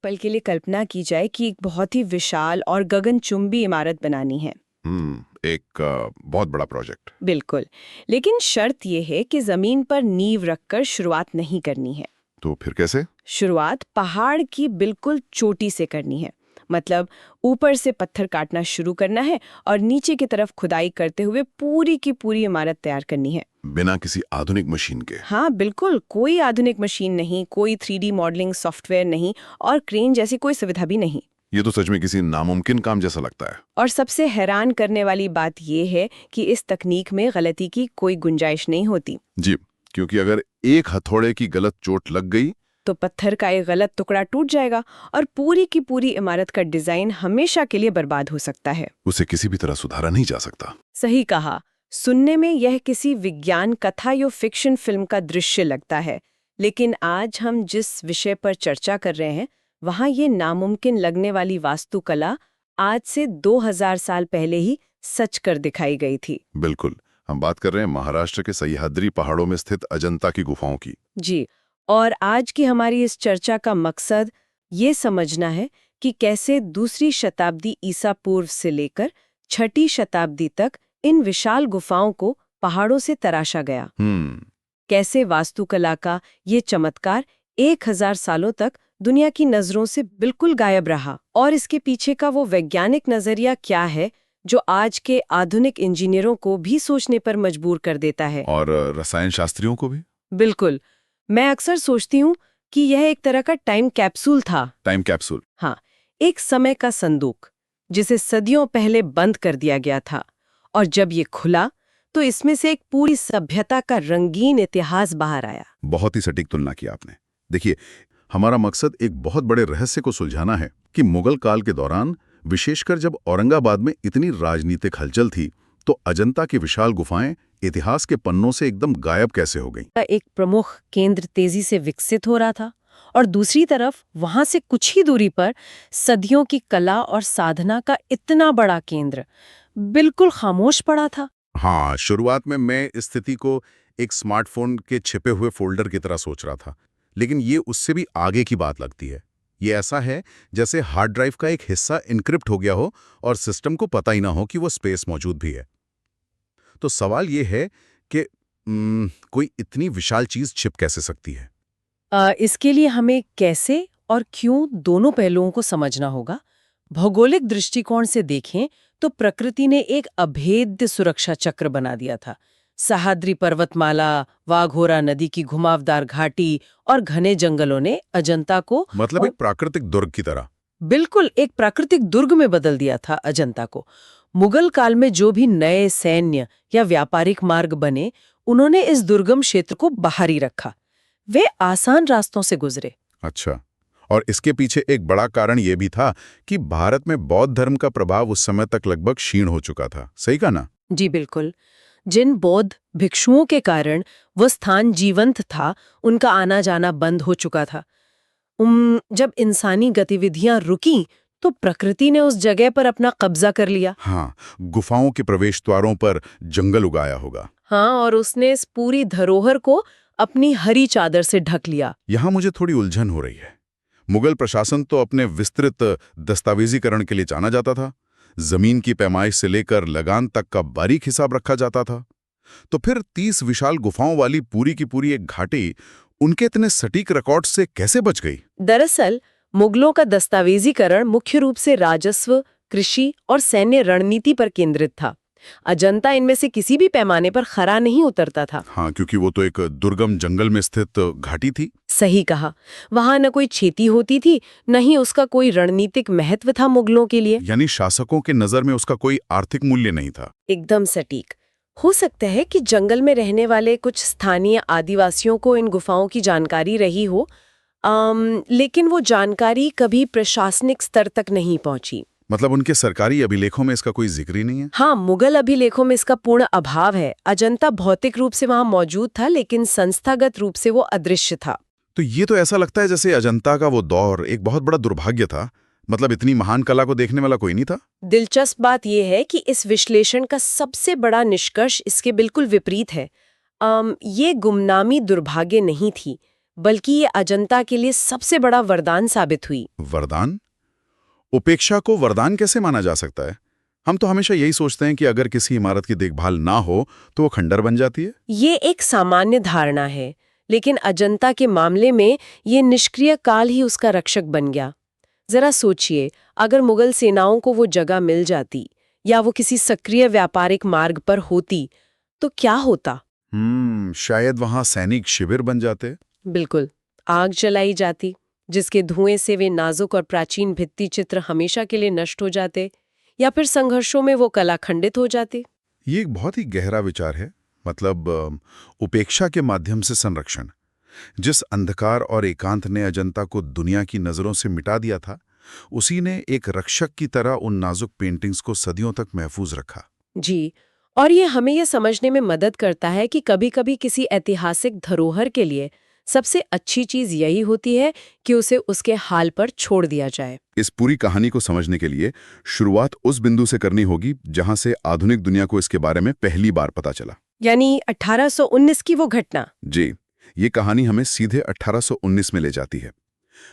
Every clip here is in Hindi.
पल के लिए कल्पना की जाए कि एक बहुत ही विशाल और गगनचुंबी इमारत बनानी है। एक बहुत बड़ा प्रोजेक्ट। बिल्कुल। लेकिन शर्त यह है कि जमीन पर नींव रखकर शुरुआत नहीं करनी है। तो फिर कैसे? शुरुआत पहाड़ की बिल्कुल चोटी से करनी है। मतलब ऊपर से पत्थर काटना शुरू करना है और नीचे की तरफ खुदाई करते हुए पूरी की पूरी इमारत तैयार करनी है। बिना किसी आधुनिक मशीन के? हाँ बिल्कुल, कोई आधुनिक मशीन नहीं, कोई 3D मॉडलिंग सॉफ्टवेयर नहीं और क्रेन जैसी कोई सुविधा भी नहीं। ये तो सच में किसी नामुमकिन काम जैसा लगता है। और सबसे हैरान करने वाली बात यह है कि इस तकनीक में गलती की कोई गुंजाइश नहीं होती। जी, क्योंकि अगर एक हथौड़े की गलत चोट लग गई तो पत्थर का एक गलत टुकड़ा टूट जाएगा और पूरी की पूरी इमारत का डिजाइन हमेशा के लिए बर्बाद हो सकता है। उसे किसी भी तरह सुधारा नहीं जा सकता। सही कहा। सुनने में यह किसी विज्ञान कथा या फिक्शन फिल्म का दृश्य लगता है, लेकिन आज हम जिस विषय पर चर्चा कर रहे हैं वहां ये नामुमकिन लगने वाली वास्तुकला आज से 2000 साल पहले ही सच कर दिखाई गई थी। बिल्कुल, हम बात कर रहे हैं महाराष्ट्र के सह्याद्री पहाड़ों में स्थित अजंता की गुफाओं की। जी, और आज की हमारी इस चर्चा का मकसद ये समझना है कि कैसे दूसरी शताब्दी ईसा पूर्व से लेकर छठी शताब्दी तक इन विशाल गुफाओं को पहाड़ों से तराशा गया। कैसे वास्तुकला का ये चमत्कार 1000 सालों तक दुनिया की नजरों से बिल्कुल गायब रहा, और इसके पीछे का वो वैज्ञानिक नजरिया क्या है जो आज के आधुनिक इंजीनियरों को भी सोचने पर मजबूर कर देता है। और रसायन शास्त्रियों को भी। बिल्कुल। मैं अक्सर सोचती हूँ कि यह एक तरह का टाइम कैप्सूल था। Time capsule? हाँ, एक समय का संदूक जिसे सदियों पहले बंद कर दिया गया था, और जब ये खुला तो इसमें से एक पूरी सभ्यता का रंगीन इतिहास बाहर आया। बहुत ही सटीक तुलना की आपने। देखिए, हमारा मकसद एक बहुत बड़े रहस्य को सुलझाना है कि मुगल काल के दौरान, विशेषकर जब औरंगाबाद में इतनी राजनीतिक हलचल थी, तो अजंता की विशाल गुफाएं इतिहास के पन्नों से एकदम गायब कैसे हो गईं। एक प्रमुख केंद्र तेजी से विकसित हो रहा था और दूसरी तरफ वहां से कुछ ही दूरी पर सदियों की कला और साधना का इतना बड़ा केंद्र बिल्कुल खामोश पड़ा था। हाँ, शुरुआत में मैं इस स्थिति को एक स्मार्टफोन के छिपे हुए फोल्डर की तरह सोच रहा था, लेकिन ये उससे भी आगे की बात लगती है। ये ऐसा है जैसे हार्ड ड्राइव का एक हिस्सा इनक्रिप्ट हो गया हो और सिस्टम को पता ही ना हो कि वो स्पेस मौजूद भी है। तो सवाल ये है कि कोई इतनी विशाल चीज छिप कैसे सकती है? इसके लिए हमें कैसे और क्यों दोनों पहलुओं को समझना होगा। भौगोलिक दृष्टिकोण से देखें तो प्रकृति ने एक अभेद्य सुरक्षा चक्र बना दिया था। सह्याद्री पर्वतमाला, वाघोरा नदी की घुमावदार घाटी और घने जंगलों ने अजंता को मतलब एक प्राकृतिक दुर्ग की तरह। बिल्कुल एक प्राकृतिक दुर्ग में बदल दिया था अजंता को। मुगल काल में जो भी नए सैन्य या व्यापारिक मार्ग बने, उन्होंने इस दुर्गम क्षेत्र को बाहरी रखा। वे आसान रास्तों से गुजरे। अच्छा, और इसके पीछे एक बड़ा कारण यह भी था कि भारत में बौद्ध धर्म का प्रभाव उस समय तक लगभग क्षीण हो चुका था। सही कहा ना? जी बिल्कुल। जिन बौद्ध भिक्षुओं के कारण वो स्थान जीवंत था, उनका आना जाना बंद हो चुका था। जब इंसानी गतिविधियां रुकी तो प्रकृति ने उस जगह पर अपना कब्जा कर लिया। हाँ, गुफाओं के प्रवेश द्वारों पर जंगल उगाया होगा। हाँ, और उसने इस पूरी धरोहर को अपनी हरी चादर से ढक लिया। यहाँ मुझे थोड़ी उलझन हो रही है। मुगल प्रशासन तो अपने विस्तृत दस्तावेजीकरण के लिए जाना जाता था। जमीन की पैमाइश से लेकर लगान तक का बारीक हिसाब रखा जाता था। तो फिर 30 विशाल गुफाओं वाली पूरी की पूरी एक घाटी उनके इतने सटीक रिकॉर्ड से कैसे बच गई? दरअसल मुगलों का दस्तावेजीकरण मुख्य रूप से राजस्व, कृषि और सैन्य रणनीति पर केंद्रित था। अजंता इनमें से किसी भी पैमाने पर खरा नहीं उतरता था। हाँ, क्योंकि वो तो एक दुर्गम जंगल में स्थित घाटी थी। सही कहा। वहां न कोई खेती होती थी, न ही उसका कोई रणनीतिक महत्व था मुगलों के लिए। यानी शासकों के नजर में उसका कोई आर्थिक मूल्य नहीं था। एकदम सटीक। हो सकता है कि जंगल में रहने वाले कुछ स्थानीय आदिवासियों को इन गुफाओं की जानकारी रही हो, लेकिन वो जानकारी कभी प्रशासनिक स्तर तक नहीं पहुंची। मतलब उनके सरकारी अभिलेखों में इसका कोई जिक्र ही नहीं है? हाँ, मुगल अभिलेखों में इसका पूर्ण अभाव है। अजंता भौतिक रूप से वहां मौजूद था, लेकिन संस्थागत रूप से वो अदृश्य था। तो ये तो ऐसा लगता है जैसे अजंता का वो दौर एक बहुत बड़ा दुर्भाग्य था। मतलब इतनी महान कला को देखने वाला कोई नहीं था। दिलचस्प बात यह है कि इस विश्लेषण का सबसे बड़ा निष्कर्ष इसके बिल्कुल विपरीत है। ये गुमनामी दुर्भाग्य नहीं थी, बल्कि ये अजंता के लिए सबसे बड़ा वरदान साबित हुई। वरदान? उपेक्षा को वरदान कैसे माना जा सकता है? हम तो हमेशा यही सोचते हैं कि अगर किसी इमारत की देखभाल ना हो तो वो खंडर बन जाती है। ये एक सामान्य धारणा है, लेकिन अजंता के मामले में ये निष्क्रिय काल ही उसका रक्षक बन गया। जरा सोचिए, अगर मुगल सेनाओं को वो जगह मिल जाती या वो किसी सक्रिय व्यापारिक मार्ग पर होती तो क्या होता? शायद वहां सैनिक शिविर बन जाते। बिल्कुल, आग जलाई जाती, जिसके धुएं से वे नाजुक और प्राचीन भित्ति चित्र हमेशा के लिए नष्ट हो जाते, या फिर संघर्षों में वो कला खंडित हो जाती। ये एक बहुत ही गहरा विचार है। मतलब उपेक्षा के माध्यम से संरक्षण। जिस अंधकार और एकांत ने अजंता को दुनिया की नजरों से मिटा दिया था, उसी ने एक रक्षक की तरह उन नाजुक पेंटिंग्स को सदियों तक महफूज रखा। जी, और ये हमें यह समझने में मदद करता है कि कभी-कभी किसी ऐतिहासिक धरोहर के लिए सबसे अच्छी चीज यही होती है कि उसे उसके हाल पर छोड़ दिया जाए। इस पूरी कहानी को समझने के लिए शुरुआत उस बिंदु से करनी होगी जहां से आधुनिक दुनिया को इसके बारे में पहली बार पता चला, यानी 1819 की वो घटना। जी, ये कहानी हमें सीधे 1819 में ले जाती है।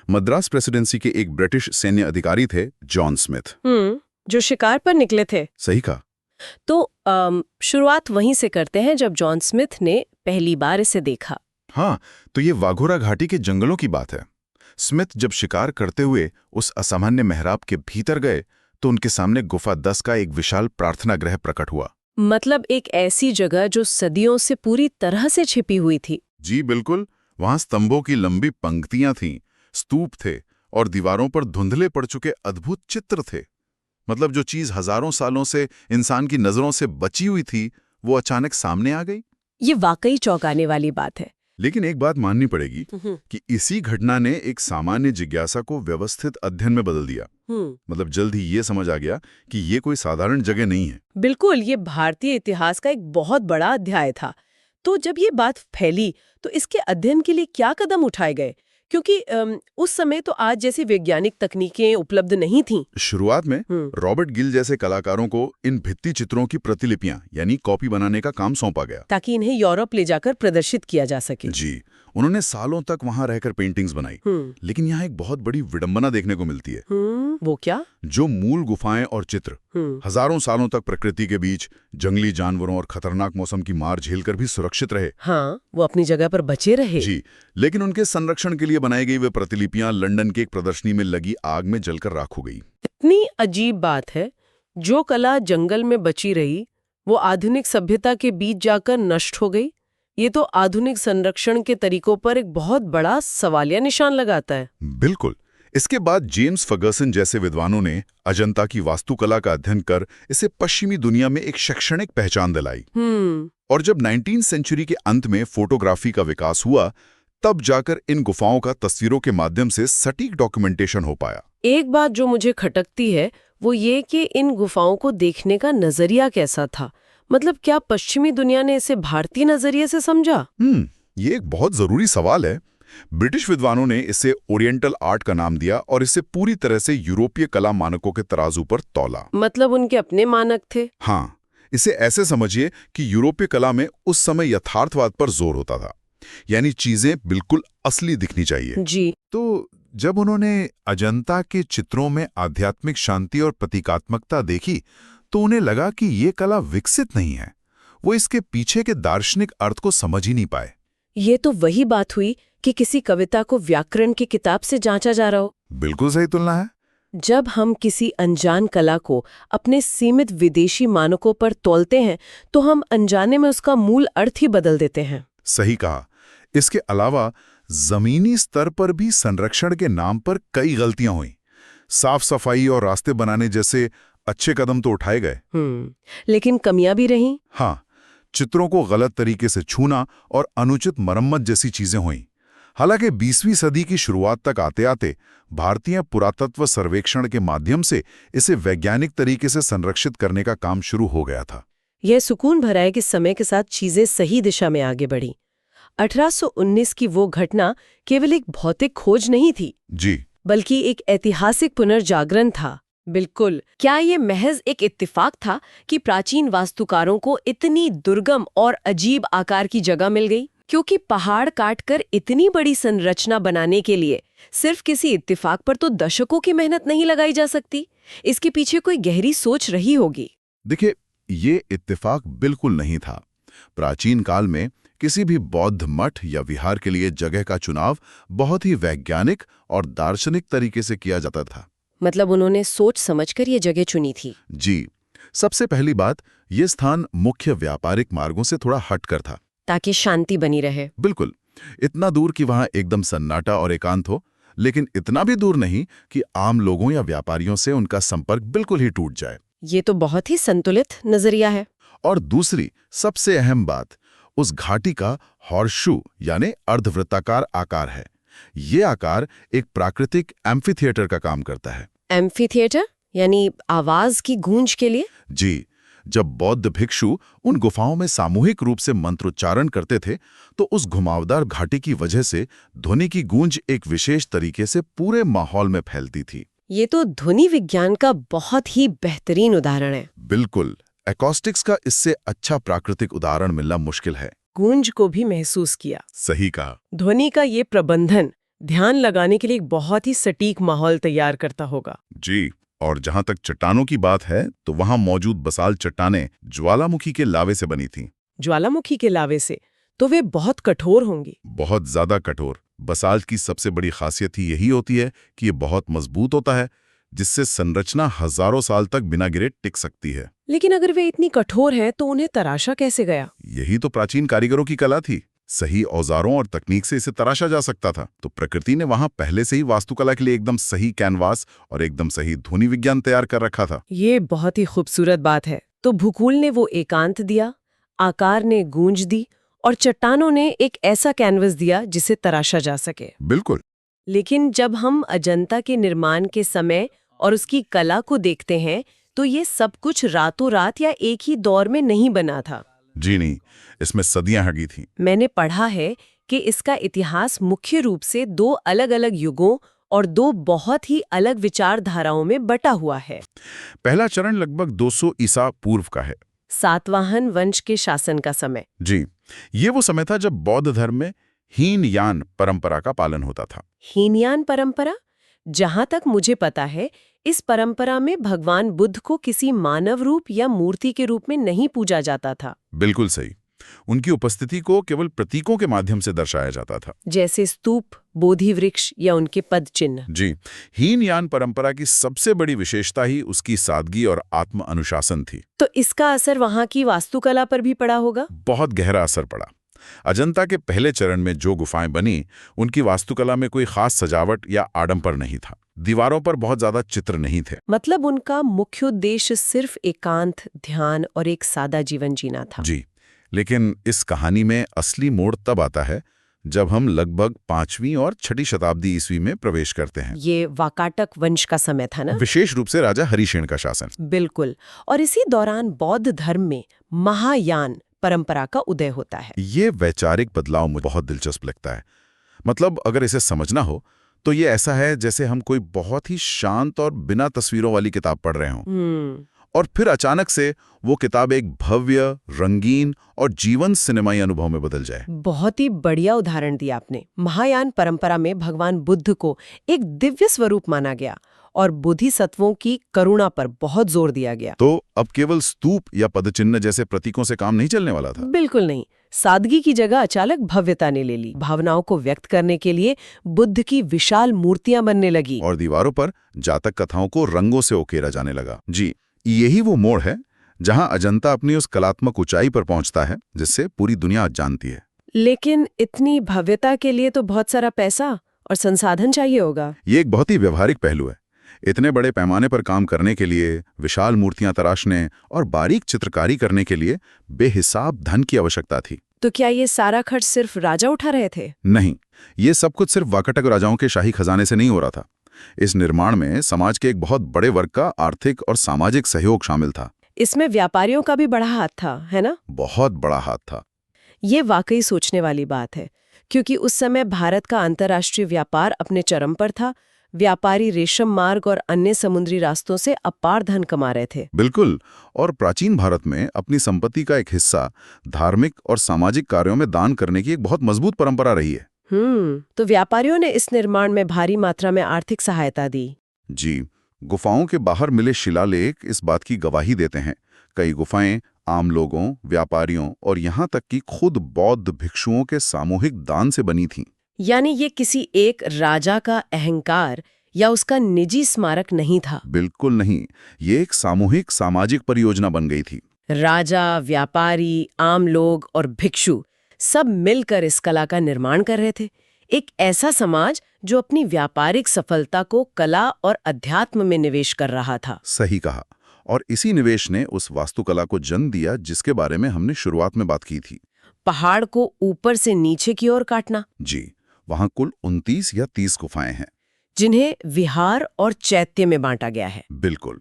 मद्रास प्रेसिडेंसी के एक ब्रिटिश सैन्य अधिकारी थे, जॉन स्मिथ। जो शिकार पर निकले थे। सही कहा। तो शुरुआत वहीं से करते हैं जब जॉन स्मिथ ने पहली बार इसे देखा। हाँ, तो ये वाघोरा घाटी के जंगलों की बात है। स्मिथ जब शिकार करते हुए उस असामान्य मेहराब के भीतर गए तो उनके सामने गुफा 10 का एक विशाल प्रार्थना गृह प्रकट हुआ। मतलब एक ऐसी जगह जो सदियों से पूरी तरह से छिपी हुई थी। जी बिल्कुल, वहां स्तंभों की लंबी पंक्तियां थीं, स्तूप थे और दीवारों पर धुंधले पड़ चुके अद्भुत चित्र थे। मतलब जो चीज हजारों सालों से इंसान की नजरों से बची हुई थी, वो अचानक सामने आ गई। ये वाकई चौंकाने वाली बात है। लेकिन एक बात माननी पड़ेगी कि इसी घटना ने एक सामान्य जिज्ञासा को व्यवस्थित अध्ययन में बदल दिया। मतलब जल्द ही ये समझ आ गया कि ये कोई साधारण जगह नहीं है। बिल्कुल, ये भारतीय इतिहास का एक बहुत बड़ा अध्याय था। तो जब ये बात फैली तो इसके अध्ययन के लिए क्या कदम उठाए गए? क्योंकि उस समय तो आज जैसी वैज्ञानिक तकनीकें उपलब्ध नहीं थीं। शुरुआत में रॉबर्ट गिल जैसे कलाकारों को इन भित्ति चित्रों की प्रतिलिपियां यानी कॉपी बनाने का काम सौंपा गया, ताकि इन्हें यूरोप ले जाकर प्रदर्शित किया जा सके। जी, उन्होंने सालों तक वहां रहकर पेंटिंग्स बनाई। लेकिन यहाँ एक बहुत बड़ी विडंबना देखने को मिलती है। वो क्या? जो मूल गुफाएं और चित्र हजारों सालों तक प्रकृति के बीच जंगली जानवरों और खतरनाक मौसम की मार झेलकर भी सुरक्षित रहे। हाँ, वो अपनी जगह पर बचे रहे। जी, लेकिन उनके संरक्षण के लिए बनाई गई वे प्रतिलिपियां लंदन की एक प्रदर्शनी में लगी आग में जलकर राख हो गई। इतनी अजीब बात है, जो कला जंगल में बची रही वो आधुनिक सभ्यता के बीच जाकर नष्ट हो गई। ये तो आधुनिक संरक्षण के तरीकों पर एक बहुत बड़ा सवालिया निशान लगाता है। बिल्कुल। इसके बाद जेम्स फर्गसन जैसे विद्वानों ने अजंता की वास्तुकला का अध्ययन कर इसे पश्चिमी दुनिया में एक शैक्षणिक पहचान दिलाई। और जब 19वीं सेंचुरी के अंत में फोटोग्राफी का विकास हुआ, तब जाकर इन गुफाओं का तस्वीरों के माध्यम से सटीक डॉक्यूमेंटेशन हो पाया। एक बात जो मुझे खटकती है वो ये कि इन गुफाओं को देखने का नजरिया कैसा था। मतलब क्या पश्चिमी दुनिया ने इसे भारतीय नजरिए से समझा? ये एक बहुत जरूरी सवाल है। ब्रिटिश विद्वानों ने इसे ओरिएंटल आर्ट का नाम दिया और इसे पूरी तरह से यूरोपीय कला मानकों के तराजू पर तौला। मतलब उनके अपने मानक थे? हाँ, इसे ऐसे समझिए कि यूरोपीय कला में उस समय यथार्थवाद पर जोर होता था, यानी चीजें बिल्कुल असली दिखनी चाहिए। जी। तो जब उन्होंने अजंता के चित्रों में आध्यात्मिक शांति और प्रतीकात्मकता देखी तो उन्हें लगा कि ये कला विकसित नहीं है। वो इसके पीछे के दार्शनिक अर्थ को समझ ही नहीं पाए। ये तो वही बात हुई कि किसी कविता को व्याकरण की किताब से जांचा जा रहा हो। बिल्कुल सही तुलना है। जब हम किसी अनजान कला को अपने सीमित विदेशी मानकों पर तौलते हैं तो हम अनजाने में उसका मूल अर्थ ही बदल देते हैं। सही कहा। इसके अलावा जमीनी स्तर पर भी संरक्षण के नाम पर कई गलतियां हुई। साफ सफाई और रास्ते बनाने जैसे अच्छे कदम तो उठाए गए, लेकिन कमियां भी रहीं। हाँ, चित्रों को गलत तरीके से छूना और अनुचित मरम्मत जैसी चीजें हुईं। हालांकि 20वीं सदी की शुरुआत तक आते आते भारतीय पुरातत्व सर्वेक्षण के माध्यम से इसे वैज्ञानिक तरीके से संरक्षित करने का काम शुरू हो गया था। यह सुकून भरा है कि समय के साथ चीजें सही दिशा में आगे बढ़ी। 1819 की वो घटना केवल एक भौतिक खोज नहीं थी, जी, बल्कि एक ऐतिहासिक पुनर्जागरण था। बिल्कुल। क्या ये महज एक इत्तेफाक था कि प्राचीन वास्तुकारों को इतनी दुर्गम और अजीब आकार की जगह मिल गई? क्योंकि पहाड़ काटकर इतनी बड़ी संरचना बनाने के लिए सिर्फ किसी इत्तेफाक पर तो दशकों की मेहनत नहीं लगाई जा सकती। इसके पीछे कोई गहरी सोच रही होगी। देखिए, ये इत्तेफाक बिल्कुल नहीं था। प्राचीन काल में किसी भी बौद्ध मठ या विहार के लिए जगह का चुनाव बहुत ही वैज्ञानिक और दार्शनिक तरीके से किया जाता था। मतलब उन्होंने सोच समझकर ये जगह चुनी थी। जी, सबसे पहली बात, ये स्थान मुख्य व्यापारिक मार्गों से थोड़ा हटकर था, ताकि शांति बनी रहे। बिल्कुल, इतना दूर कि वहां एकदम सन्नाटा और एकांत हो, लेकिन इतना भी दूर नहीं कि आम लोगों या व्यापारियों से उनका संपर्क बिल्कुल ही टूट जाए। ये तो बहुत ही संतुलित नजरिया है। और दूसरी सबसे अहम बात, उस घाटी का हॉर्सशू यानी अर्धवृत्ताकार आकार है। ये आकार एक प्राकृतिक एम्फीथिएटर का काम करता है। एम्फीथिएटर यानी आवाज की गूंज के लिए? जी, जब बौद्ध भिक्षु उन गुफाओं में सामूहिक रूप से मंत्रोच्चारण करते थे, तो उस घुमावदार घाटी की वजह से ध्वनि की गूंज एक विशेष तरीके से पूरे माहौल में फैलती थी। ये तो ध्वनि विज्ञान का बहुत ही बेहतरीन उदाहरण है। बिल्कुल, एकॉस्टिक्स का इससे अच्छा प्राकृतिक उदाहरण मिलना मुश्किल है। गूंज को भी महसूस किया। सही कहा। ध्वनि का ये प्रबंधन ध्यान लगाने के लिए एक बहुत ही सटीक माहौल तैयार करता होगा। जी, और जहां तक चट्टानों की बात है, तो वहां मौजूद बसाल्ट चट्टानें ज्वालामुखी के लावे से बनी थीं। ज्वालामुखी के लावे से? तो वे बहुत कठोर होंगी। बहुत ज्यादा कठोर। बसाल्ट की सबसे बड़ी खासियत ही यही होती है कि ये बहुत मजबूत होता है, जिससे संरचना हजारों साल तक बिना गिरे टिक सकती है। लेकिन अगर वे इतनी कठोर हैं, तो उन्हें तराशा कैसे गया? यही तो प्राचीन कारीगरों की कला थी। सही औजारों और तकनीक से इसे तराशा जा सकता था। तो प्रकृति ने वहां पहले से ही वास्तुकला के लिए एकदम सही कैनवास और एकदम सही ध्वनि विज्ञान तैयार कर रखा था। ये बहुत ही खूबसूरत बात है। तो भूगोल ने वो एकांत दिया, आकार ने गूंज दी, और चट्टानों ने एक ऐसा कैनवस दिया जिसे तराशा जा सके। बिल्कुल। लेकिन जब हम अजंता के निर्माण के समय और उसकी कला को देखते हैं, तो ये सब कुछ रातों रात या एक ही दौर में नहीं बना था। जी नहीं, इसमें सदियां लगी थीं। मैंने पढ़ा है कि इसका इतिहास मुख्य रूप से 2 अलग-अलग युगों और 2 बहुत ही अलग विचारधाराओं में बटा हुआ है। पहला चरण लगभग 200 ईसा पूर्व का है। सातवाहन वंश के शासन का समय। जी, ये वो समय था जब बौद्ध धर्म में हीनयान परंपरा का पालन होता था। हीनयान परंपरा? जहां तक मुझे पता है, इस परंपरा में भगवान बुद्ध को किसी मानव रूप या मूर्ति के रूप में नहीं पूजा जाता था। बिल्कुल सही। उनकी उपस्थिति को केवल प्रतीकों के माध्यम से दर्शाया जाता था, जैसे स्तूप, बोधि वृक्ष या उनके पद चिन्ह। जी, हीनयान परंपरा की सबसे बड़ी विशेषता ही उसकी सादगी और आत्म अनुशासन थी। तो इसका असर वहां की वास्तुकला पर भी पड़ा होगा? बहुत गहरा असर पड़ा। अजंता के पहले चरण में जो गुफाएं बनी, उनकी वास्तुकला में कोई खास सजावट या आडंबर नहीं था। दीवारों पर बहुत ज्यादा चित्र नहीं थे। मतलब उनका मुख्य उद्देश्य सिर्फ एकांत, ध्यान और एक सादा जीवन जीना था। जी, लेकिन इस कहानी में असली मोड़ तब आता है जब हम लगभग 5वीं और 6ठी शताब्दी ईस्वी में प्रवेश करते हैं। ये वाकाटक वंश का समय था ना? विशेष रूप से राजा हरिशेन का शासन। बिल्कुल। और इसी दौरान बौद्ध धर्म में महायान परंपरा का उदय होता है। ये वैचारिक बदलाव मुझे बहुत दिलचस्प लगता है। मतलब अगर इसे समझना हो तो ये ऐसा है जैसे हम कोई बहुत ही शांत और बिना तस्वीरों वाली किताब पढ़ रहे हों, और फिर अचानक से वो किताब एक भव्य, रंगीन और जीवंत सिनेमाई अनुभव में बदल जाए। बहुत ही बढ़िया उदाहरण दिया आपने। महायान परंपरा में भगवान बुद्ध को एक दिव्य स्वरूप माना गया और बोधिसत्वों की करुणा पर बहुत जोर दिया गया। तो अब केवल स्तूप या पदचिन्ह जैसे प्रतीकों से काम नहीं चलने वाला था। बिल्कुल नहीं। सादगी की जगह अचानक भव्यता ने ले ली। भावनाओं को व्यक्त करने के लिए बुद्ध की विशाल मूर्तियां बनने लगी और दीवारों पर जातक कथाओं को रंगों से उकेरा जाने लगा। जी, यही वो मोड़ है जहां अजंता अपनी उस कलात्मक ऊंचाई पर पहुंचता है जिससे पूरी दुनिया जानती है। लेकिन इतनी भव्यता के लिए तो बहुत सारा पैसा और संसाधन चाहिए होगा। ये एक बहुत ही व्यवहारिक पहलू है। इतने बड़े पैमाने पर काम करने के लिए, विशाल मूर्तियां तराशने और बारीक चित्रकारी करने के लिए बेहिसाब धन की आवश्यकता थी। तो क्या ये सारा खर्च सिर्फ राजा उठा रहे थे? नहीं, ये सब कुछ सिर्फ वाकाटक राजाओं के शाही खजाने से नहीं हो रहा था। इस निर्माण में समाज के एक बहुत बड़े वर्ग का आर्थिक और सामाजिक सहयोग शामिल था। इसमें व्यापारियों का भी बड़ा हाथ था, है ना? बहुत बड़ा हाथ था। ये वाकई सोचने वाली बात है, क्योंकि उस समय भारत का अंतर्राष्ट्रीय व्यापार अपने चरम पर था। व्यापारी रेशम मार्ग और अन्य समुद्री रास्तों से अपार धन कमा रहे थे। बिल्कुल। और प्राचीन भारत में अपनी संपत्ति का एक हिस्सा धार्मिक और सामाजिक कार्यों में दान करने की एक बहुत मजबूत परंपरा रही है। तो व्यापारियों ने इस निर्माण में भारी मात्रा में आर्थिक सहायता दी। जी, गुफाओं के बाहर मिले शिलालेख इस बात की गवाही देते हैं। कई गुफाएं आम लोगों, व्यापारियों और यहाँ तक कि खुद बौद्ध भिक्षुओं के सामूहिक दान से बनी थीं। यानी ये किसी एक राजा का अहंकार या उसका निजी स्मारक नहीं था। बिल्कुल नहीं, ये एक सामूहिक सामाजिक परियोजना बन गई थी। राजा, व्यापारी, आम लोग और भिक्षु सब मिलकर इस कला का निर्माण कर रहे थे। एक ऐसा समाज जो अपनी व्यापारिक सफलता को कला और अध्यात्म में निवेश कर रहा था। सही कहा। और इसी निवेश ने उस वास्तुकला को जन्म दिया जिसके बारे में हमने शुरुआत में बात की थी। पहाड़ को ऊपर से नीचे की ओर काटना। जी, वहां कुल 29 या 30 गुफाएं हैं, जिन्हें विहार और चैत्य में बांटा गया है। बिल्कुल।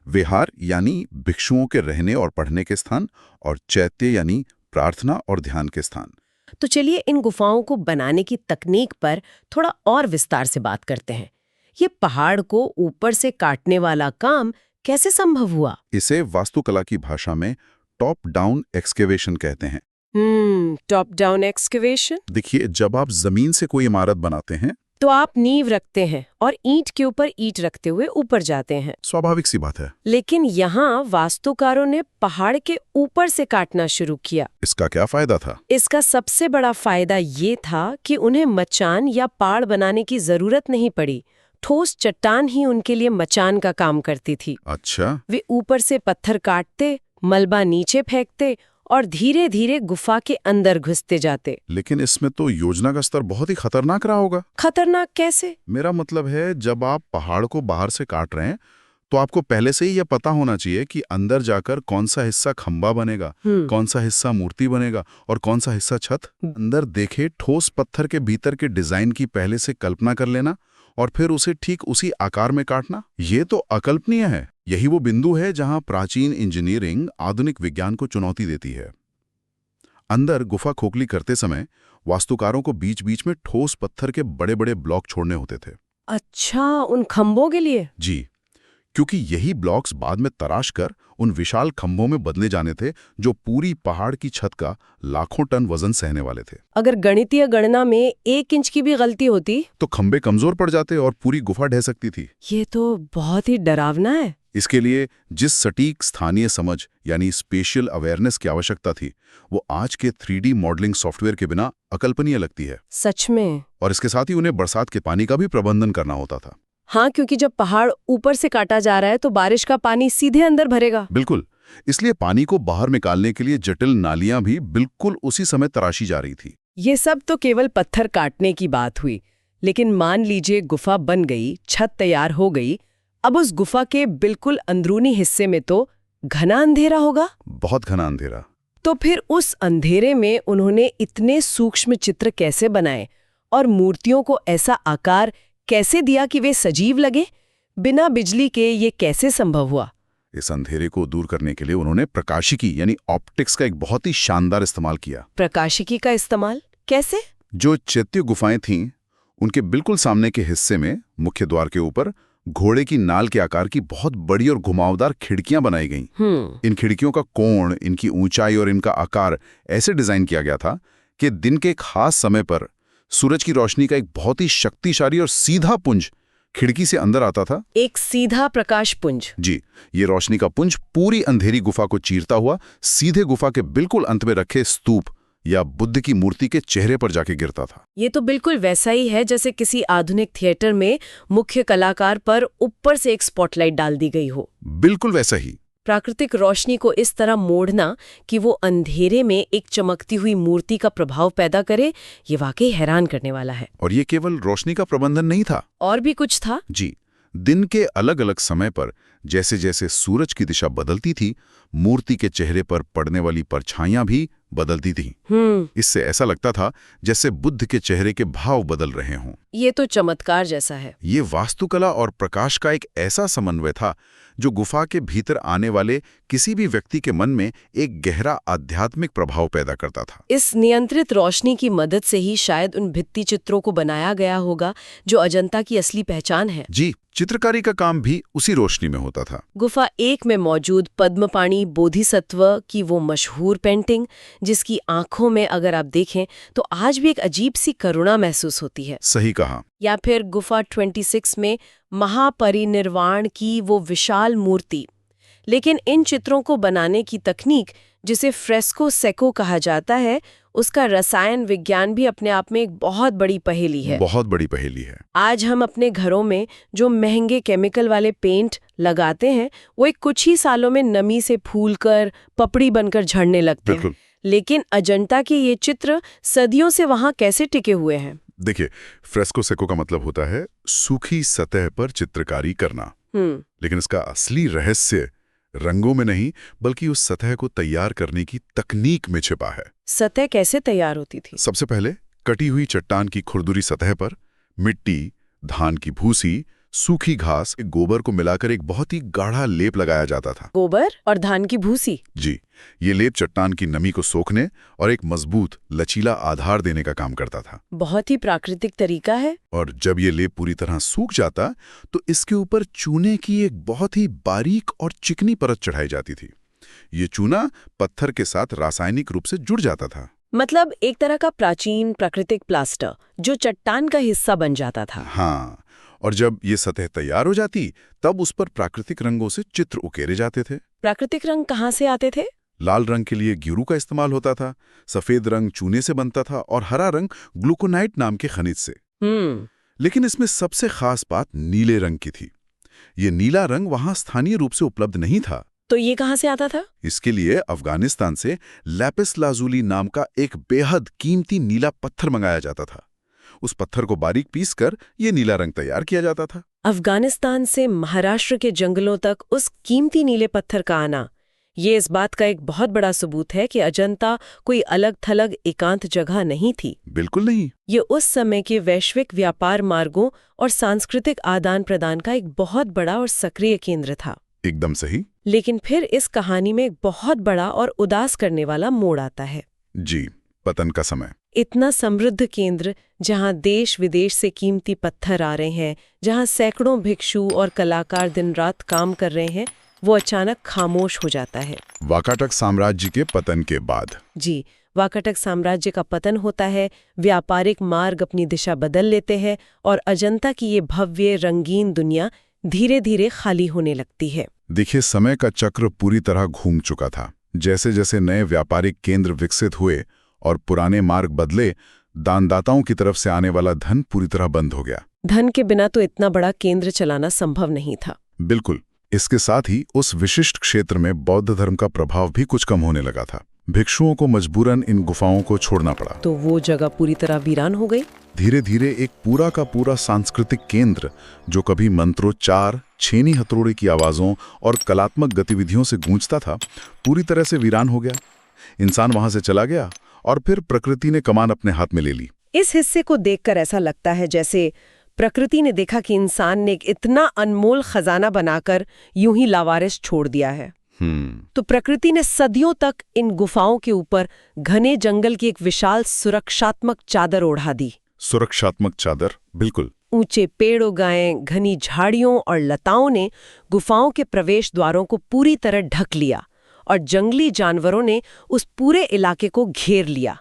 विहार यानी भिक्षुओं के रहने और पढ़ने के स्थान, और चैत्य यानी प्रार्थना और ध्यान के स्थान। तो चलिए इन गुफाओं को बनाने की तकनीक पर थोड़ा और विस्तार से बात करते हैं। ये पहाड़ को ऊपर से काटने वाला काम कैसे संभव हुआ? इसे वास्तुकला की भाषा में टॉप डाउन एक्सकेवेशन कहते हैं। Top down excavation. देखिए, जब आप जमीन से कोई इमारत बनाते हैं तो आप नींव रखते हैं और ईंट के ऊपर ईंट रखते हुए ऊपर जाते हैं। स्वाभाविक सी बात है। लेकिन यहाँ वास्तुकारों ने पहाड़ के ऊपर से काटना शुरू किया। इसका क्या फायदा था? इसका सबसे बड़ा फायदा ये था कि उन्हें मचान या पाड़ बनाने की जरूरत नहीं पड़ी। ठोस चट्टान ही उनके लिए मचान का काम करती थी। अच्छा। वे ऊपर से पत्थर काटते, मलबा नीचे फेंकते और धीरे धीरे गुफा के अंदर घुसते जाते। लेकिन इसमें तो योजना का स्तर बहुत ही खतरनाक रहा होगा। खतरनाक कैसे? मेरा मतलब है, जब आप पहाड़ को बाहर से काट रहे हैं तो आपको पहले से ही यह पता होना चाहिए कि अंदर जाकर कौन सा हिस्सा खंबा बनेगा, कौन सा हिस्सा मूर्ति बनेगा और कौन सा हिस्सा छत। अंदर देखे ठोस पत्थर के भीतर के डिजाइन की पहले से कल्पना कर लेना और फिर उसे ठीक उसी आकार में काटना, ये तो अकल्पनीय है। यही वो बिंदु है जहां प्राचीन इंजीनियरिंग आधुनिक विज्ञान को चुनौती देती है। अंदर गुफा खोखली करते समय वास्तुकारों को बीच बीच में ठोस पत्थर के बड़े बड़े ब्लॉक छोड़ने होते थे। अच्छा, उन खंभों के लिए? जी, क्योंकि यही ब्लॉक्स बाद में तराश कर उन विशाल खंभों में बदले जाने थे जो पूरी पहाड़ की छत का लाखों टन वजन सहने वाले थे। अगर गणितीय गणना में 1 इंच की भी गलती होती तो खंभे कमजोर पड़ जाते और पूरी गुफा ढह सकती थी। ये तो बहुत ही डरावना है। इसके लिए जिस सटीक स्थानीय समझ यानी स्पेशियल अवेयरनेस की आवश्यकता थी, वो आज के 3D मॉडलिंग सॉफ्टवेयर के बिना अकल्पनीय लगती है। सच में। और इसके साथ ही उन्हें बरसात के पानी का भी प्रबंधन करना होता था। हाँ, क्योंकि जब पहाड़ ऊपर से काटा जा रहा है तो बारिश का पानी सीधे अंदर भरेगा। बिल्कुल। इसलिए पानी को बाहर निकालने के लिए जटिल नालियां भी बिल्कुल उसी समय तराशी जा रही थी। ये सब तो केवल पत्थर काटने की बात हुई, लेकिन मान लीजिए गुफा बन गई, छत तैयार हो गई। अब उस गुफा के बिल्कुल अंदरूनी हिस्से में तो घना अंधेरा होगा। बहुत घना अंधेरा। तो फिर उस अंधेरे में उन्होंने इतने सूक्ष्म चित्र कैसे बनाए और मूर्तियों को ऐसा आकार कैसे दिया कि वे सजीव लगे? बिना बिजली के ये कैसे संभव हुआ? इस अंधेरे को दूर करने के लिए उन्होंने प्रकाशिकी यानी ऑप्टिक्स का एक बहुत ही शानदार इस्तेमाल किया। प्रकाशिकी का इस्तेमाल कैसे? जो चैत्य गुफाएं थीं, उनके बिल्कुल सामने के हिस्से में मुख्य द्वार के ऊपर घोड़े की नाल के आकार की बहुत बड़ी और घुमावदार खिड़कियां बनाई गईं। इन खिड़कियों का कोण, इनकी ऊंचाई और इनका आकार ऐसे डिजाइन किया गया था कि दिन के खास समय पर सूरज की रोशनी का एक बहुत ही शक्तिशाली और सीधा पुंज खिड़की से अंदर आता था। एक सीधा प्रकाश पुंज। जी, ये रोशनी का पुंज पूरी अंधेरी गुफा को चीरता हुआ सीधे गुफा के बिल्कुल अंत में रखे स्तूप या बुद्ध की मूर्ति के चेहरे पर जाके गिरता था। ये तो बिल्कुल वैसा ही है जैसे किसी आधुनिक थिएटर में मुख्य कलाकार पर ऊपर से एक स्पॉटलाइट डाल दी गई हो। बिल्कुल वैसा ही। प्राकृतिक रोशनी को इस तरह मोड़ना कि वो अंधेरे में एक चमकती हुई मूर्ति का प्रभाव पैदा करे, ये वाकई हैरान करने वाला है। और ये केवल रोशनी का प्रबंधन नहीं था, और भी कुछ था। जी, दिन के अलग अलग समय पर जैसे जैसे सूरज की दिशा बदलती थी, मूर्ति के चेहरे पर पड़ने वाली परछाइयां भी बदलती थीं। इससे ऐसा लगता था जैसे बुद्ध के चेहरे के भाव बदल रहे हों। ये तो चमत्कार जैसा है। ये वास्तुकला और प्रकाश का एक ऐसा समन्वय था जो गुफा के भीतर आने वाले किसी भी व्यक्ति के मन में एक गहरा आध्यात्मिक प्रभाव पैदा करता था। इस नियंत्रित रोशनी की मदद से ही शायद उन भित्ति चित्रों को बनाया गया होगा जो अजंता की असली पहचान है। जी, चित्रकारी का काम भी उसी रोशनी में होता था। गुफा 1 में मौजूद पद्मपाणि बोधिसत्व की वो मशहूर पेंटिंग, जिसकी आंखों में अगर आप देखें तो आज भी एक अजीब सी करुणा महसूस होती है। सही कहा। या फिर गुफा 26 में महापरिनिर्वाण की वो विशाल मूर्ति। लेकिन इन चित्रों को बनाने की तकनीक, जिसे फ्रेस्को सेको कहा जाता है, उसका रसायन विज्ञान भी अपने आप में एक बहुत बड़ी पहेली है। बहुत बड़ी पहेली है। आज हम अपने घरों में जो महंगे केमिकल वाले पेंट लगाते हैं, वो एक कुछ ही सालों में नमी से फूलकर पपड़ी बनकर झड़ने लगते हैं। लेकिन अजंता के ये चित्र सदियों से वहां कैसे टिके हुए हैं? देखिए, फ्रेस्को सेको का मतलब होता है सूखी सतह पर चित्रकारी करना। लेकिन इसका असली रहस्य रंगों में नहीं, बल्कि उस सतह को तैयार करने की तकनीक में छिपा है। सतह कैसे तैयार होती थी? सबसे पहले कटी हुई चट्टान की खुरदुरी सतह पर मिट्टी, धान की भूसी, सूखी घास, गोबर को मिलाकर एक बहुत ही गाढ़ा लेप लगाया जाता था। गोबर और धान की भूसी? जी, ये लेप चट्टान की नमी को सोखने और एक मजबूत लचीला आधार देने का काम करता था। बहुत ही प्राकृतिक तरीका है। और जब ये लेप पूरी तरह सूख जाता तो इसके ऊपर चूने की एक बहुत ही बारीक और चिकनी परत चढ़ाई जाती थी। ये चूना पत्थर के साथ रासायनिक रूप से जुड़ जाता था। मतलब एक तरह का प्राचीन प्राकृतिक प्लास्टर जो चट्टान का हिस्सा बन जाता था। हाँ, और जब ये सतह तैयार हो जाती तब उस पर प्राकृतिक रंगों से चित्र उकेरे जाते थे। प्राकृतिक रंग कहाँ से आते थे? लाल रंग के लिए गिरु का इस्तेमाल होता था, सफेद रंग चूने से बनता था और हरा रंग ग्लूकोनाइट नाम के खनिज से। लेकिन इसमें सबसे खास बात नीले रंग की थी। ये नीला रंग वहां स्थानीय रूप से उपलब्ध नहीं था। तो ये कहाँ से आता था? इसके लिए अफगानिस्तान से लैपिस लाजुली नाम का एक बेहद कीमती नीला पत्थर मंगाया जाता था। उस पत्थर को बारीक पीसकर ये नीला रंग तैयार किया जाता था। अफगानिस्तान से महाराष्ट्र के जंगलों तक उस कीमती नीले पत्थर का आना, ये इस बात का एक बहुत बड़ा सबूत है कि अजंता कोई अलग थलग एकांत जगह नहीं थी। बिल्कुल नहीं। ये उस समय के वैश्विक व्यापार मार्गों और सांस्कृतिक आदान प्रदान का एक बहुत बड़ा और सक्रिय केंद्र था। एकदम सही। लेकिन फिर इस कहानी में एक बहुत बड़ा और उदास करने वाला मोड़ आता है। जी, पतन का समय। इतना समृद्ध केंद्र, जहां देश विदेश से कीमती पत्थर आ रहे हैं, जहां सैकड़ों भिक्षु और कलाकार दिन रात काम कर रहे हैं, वो अचानक खामोश हो जाता है। वाकाटक साम्राज्य के पतन के बाद। जी, वाकाटक साम्राज्य का पतन होता है, व्यापारिक मार्ग अपनी दिशा बदल लेते हैं और अजंता की ये भव्य रंगीन दुनिया धीरे धीरे खाली होने लगती है। देखिए, समय का चक्र पूरी तरह घूम चुका था। जैसे जैसे नए व्यापारिक केंद्र विकसित हुए और पुराने मार्ग बदले, दानदाताओं की तरफ से आने वाला धन पूरी तरह बंद हो गया। धन के बिना तो इतना बड़ा केंद्र चलाना संभव नहीं था। बिल्कुल। इसके साथ ही उस विशिष्ट क्षेत्र में बौद्ध धर्म का प्रभाव भी कुछ कम होने लगा था। भिक्षुओं को मजबूरन इन गुफाओं को छोड़ना पड़ा। तो वो जगह पूरी तरह वीरान हो गई। धीरे धीरे एक पूरा का पूरा सांस्कृतिक केंद्र, जो कभी मंत्रोच्चार, छेनी हथौड़े की आवाजों और कलात्मक गतिविधियों से गूंजता था, पूरी तरह से वीरान हो गया। इंसान वहां से चला गया और फिर प्रकृति ने कमान अपने हाथ में ले ली। इस हिस्से को देखकर ऐसा लगता है जैसे प्रकृति ने देखा कि इंसान ने एक इतना अनमोल खजाना बनाकर यूं ही लावारिस छोड़ दिया है। तो प्रकृति ने सदियों तक इन गुफाओं के ऊपर घने जंगल की एक विशाल सुरक्षात्मक चादर ओढ़ा दी। सुरक्षात्मक चादर, बिल्कुल। ऊंचे पेड़ उगाए, घनी झाड़ियों और लताओं ने गुफाओं के प्रवेश द्वारों को पूरी तरह ढक लिया और जंगली जानवरों ने उस पूरे इलाके को घेर लिया।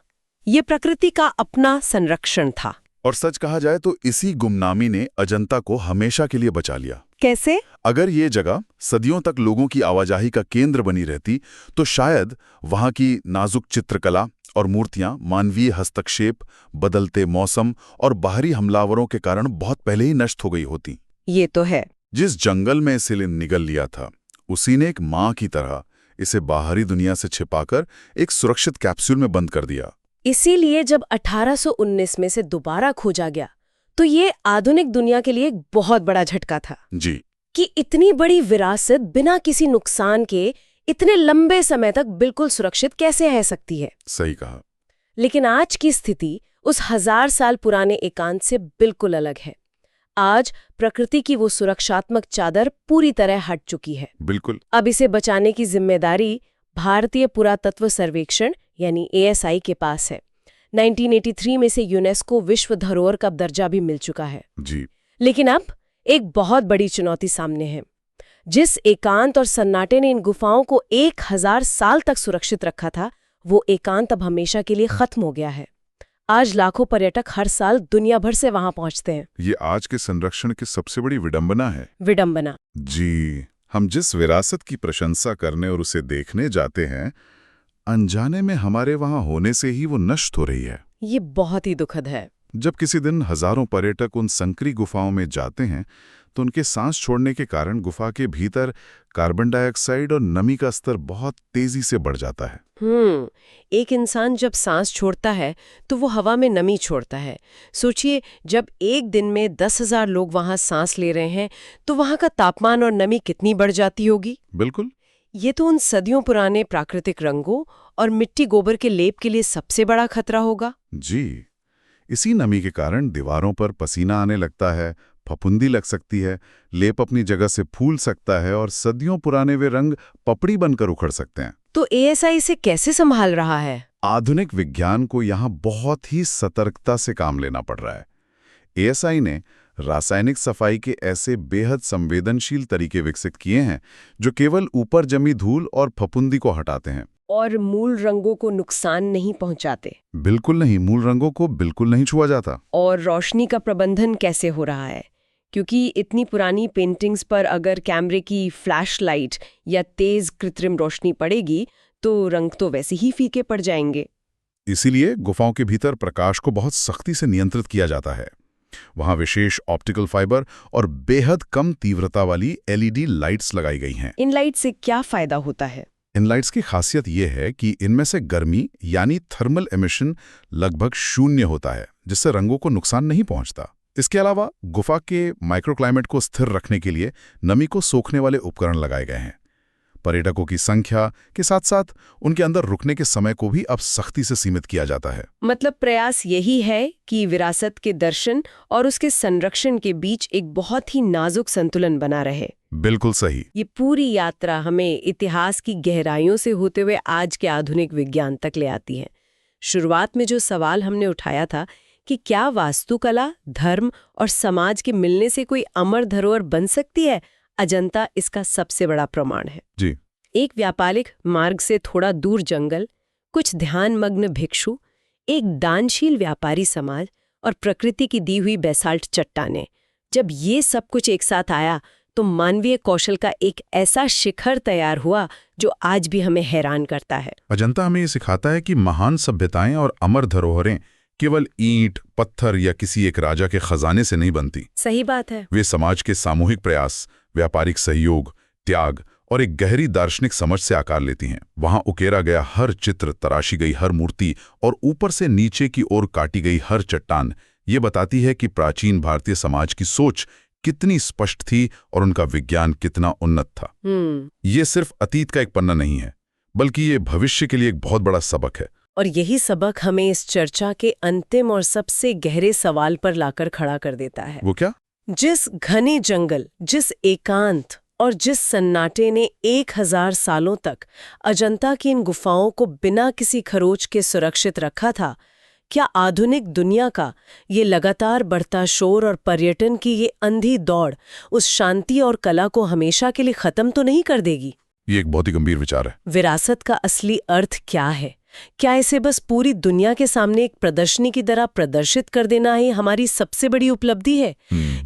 ये प्रकृति का अपना संरक्षण था। और सच कहा जाए तो इसी गुमनामी ने अजंता को हमेशा के लिए बचा लिया। कैसे? अगर ये जगह सदियों तक लोगों की आवाजाही का केंद्र बनी रहती तो शायद वहां की नाजुक चित्रकला और मूर्तियां मानवीय हस्तक्षेप, बदलते मौसम और बाहरी हमलावरों के कारण बहुत पहले ही नष्ट हो गई होती। ये तो है। जिस जंगल में इसे निगल लिया था, उसी ने एक मां की तरह इसे बाहरी दुनिया से छिपाकर एक सुरक्षित कैप्सूल में बंद कर दिया। इसीलिए जब 1819 में से दोबारा खोजा गया तो ये आधुनिक दुनिया के लिए एक बहुत बड़ा झटका था। जी, कि इतनी बड़ी विरासत बिना किसी नुकसान के इतने लंबे समय तक बिल्कुल सुरक्षित कैसे रह सकती है। सही कहा। लेकिन आज की स्थिति उस 1000 साल पुराने एकांत से बिल्कुल अलग है। आज प्रकृति की वो सुरक्षात्मक चादर पूरी तरह हट चुकी है। बिल्कुल। अब इसे बचाने की जिम्मेदारी भारतीय पुरातत्व सर्वेक्षण यानी ASI के पास है। 1983 में से यूनेस्को विश्व धरोहर का दर्जा भी मिल चुका है। जी। लेकिन अब एक बहुत बड़ी चुनौती सामने है। जिस एकांत और सन्नाटे ने इन गुफाओं को 1000 साल तक सुरक्षित रखा था, वो एकांत अब हमेशा के लिए खत्म हो गया है। आज लाखों पर्यटक हर साल दुनिया भर से वहां पहुंचते हैं। ये आज के संरक्षण की सबसे बड़ी विडंबना है। विडंबना। जी। हम जिस विरासत की प्रशंसा करने और उसे देखने जाते हैं, अनजाने में हमारे वहां होने से ही वो नष्ट हो रही है। ये बहुत ही दुखद है। जब किसी दिन हजारों पर्यटक उन संकरी गुफाओं में जाते हैं तो उनके सांस छोड़ने के कारण गुफा के भीतर कार्बन डाइऑक्साइड और नमी का स्तर बहुत तेजी से बढ़ जाता है। एक इंसान जब सांस छोड़ता है तो वो हवा में नमी छोड़ता है। सोचिए, जब एक दिन में 10,000 लोग वहां सांस ले रहे हैं तो वहां का तापमान और नमी कितनी बढ़ जाती होगी। बिल्कुल। ये तो उन सदियों पुराने प्राकृतिक रंगों और मिट्टी गोबर के लेप के लिए सबसे बड़ा खतरा होगा। जी। इसी नमी के कारण दीवारों पर पसीना आने लगता है, फफूंदी लग सकती है, लेप अपनी जगह से फूल सकता है और सदियों पुराने वे रंग पपड़ी बनकर उखड़ सकते हैं। तो ASI इसे कैसे संभाल रहा है? आधुनिक विज्ञान को यहाँ बहुत ही सतर्कता से काम लेना पड़ रहा है। ASI ने रासायनिक सफाई के ऐसे बेहद संवेदनशील तरीके विकसित किए हैं जो केवल ऊपर जमी धूल और फफूंदी को हटाते हैं और मूल रंगों को नुकसान नहीं पहुंचाते। बिल्कुल नहीं, मूल रंगों को बिल्कुल नहीं छुआ जाता। और रोशनी का प्रबंधन कैसे हो रहा है? क्योंकि इतनी पुरानी पेंटिंग्स पर अगर कैमरे की फ्लैशलाइट या तेज कृत्रिम रोशनी पड़ेगी तो रंग तो वैसे ही फीके पड़ जाएंगे। इसीलिए गुफाओं के भीतर प्रकाश को बहुत सख्ती से नियंत्रित किया जाता है। वहां विशेष ऑप्टिकल फाइबर और बेहद कम तीव्रता वाली LED लाइट्स लगाई गई हैं। इन लाइट से क्या फायदा होता है? इन लाइट्स की खासियत यह है कि इनमें से गर्मी यानी थर्मल एमिशन लगभग शून्य होता है, जिससे रंगों को नुकसान नहीं पहुंचता। इसके अलावा गुफा के माइक्रोक्लाइमेट को स्थिर रखने के लिए नमी को सोखने वाले उपकरण लगाए गए हैं। पर्यटकों की संख्या के साथ साथ उनके अंदर रुकने के समय को भी अब सख्ती से सीमित किया जाता है। मतलब प्रयास यही है कि विरासत के दर्शन और उसके संरक्षण के बीच एक बहुत ही नाजुक संतुलन बना रहे। बिल्कुल सही। ये पूरी यात्रा हमें इतिहास की गहराइयों से होते हुए आज के आधुनिक विज्ञान तक ले आती है। शुरुआत में जो सवाल हमने उठाया था कि क्या वास्तुकला, धर्म और समाज के मिलने से कोई अमर धरोहर बन सकती है, अजंता इसका सबसे बड़ा प्रमाण है। जी। एक व्यापारिक मार्ग से थोड़ा दूर जंगल, कुछ ध्यानमग्न भिक्षु, एक दानशील व्यापारी समाज और प्रकृति की दी हुई बेसाल्ट चट्टानें, जब ये सब कुछ एक साथ आया तो मानवीय कौशल का एक ऐसा शिखर तैयार हुआ जो आज भी हमें हैरान करता है। अजंता हमें ये सिखाता है कि महान सभ्यताएं और अमर धरोहरें केवल ईंट, पत्थर या किसी एक राजा के खजाने से नहीं बनती। सही बात है। वे समाज के सामूहिक प्रयास, व्यापारिक सहयोग, त्याग और एक गहरी दार्शनिक समझ से आकार लेती हैं। वहां उकेरा गया हर चित्र, तराशी गई हर मूर्ति और ऊपर से नीचे की ओर काटी गई हर चट्टान ये बताती है कि प्राचीन भारतीय समाज की सोच कितनी स्पष्ट थी और उनका विज्ञान कितना उन्नत था। ये सिर्फ अतीत का एक पन्ना नहीं है, बल्कि ये भविष्य के लिए एक बहुत बड़ा सबक है। और यही सबक हमें इस चर्चा के अंतिम और सबसे गहरे सवाल पर लाकर खड़ा कर देता है। वो क्या? जिस घने जंगल, जिस एकांत और जिस सन्नाटे ने 1000 सालों तक अजंता की इन गुफाओं को बिना किसी खरोच के सुरक्षित रखा था, क्या आधुनिक दुनिया का ये लगातार बढ़ता शोर और पर्यटन की ये अंधी दौड़ उस शांति और कला को हमेशा के लिए खत्म तो नहीं कर देगी? ये एक बहुत ही गंभीर विचार है। विरासत का असली अर्थ क्या है? क्या इसे बस पूरी दुनिया के सामने एक प्रदर्शनी की तरह प्रदर्शित कर देना ही हमारी सबसे बड़ी उपलब्धि है,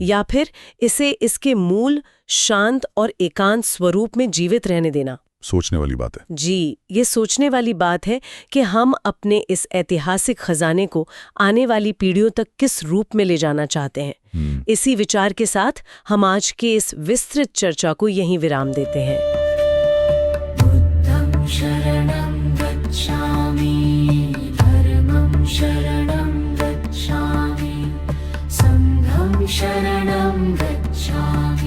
या फिर इसे इसके मूल, शांत और एकांत स्वरूप में जीवित रहने देना? सोचने वाली बात है। जी, ये सोचने वाली बात है कि हम अपने इस ऐतिहासिक खजाने को आने वाली पीढ़ियों तक किस रूप में ले जाना चाहते हैं। इसी विचार के साथ हम आज के इस विस्तृत चर्चा को यहीं विराम देते हैं। बुद्धं शरणं गच्छामि, धर्मं शरणं गच्छामि, संघं शरणं गच्छामि।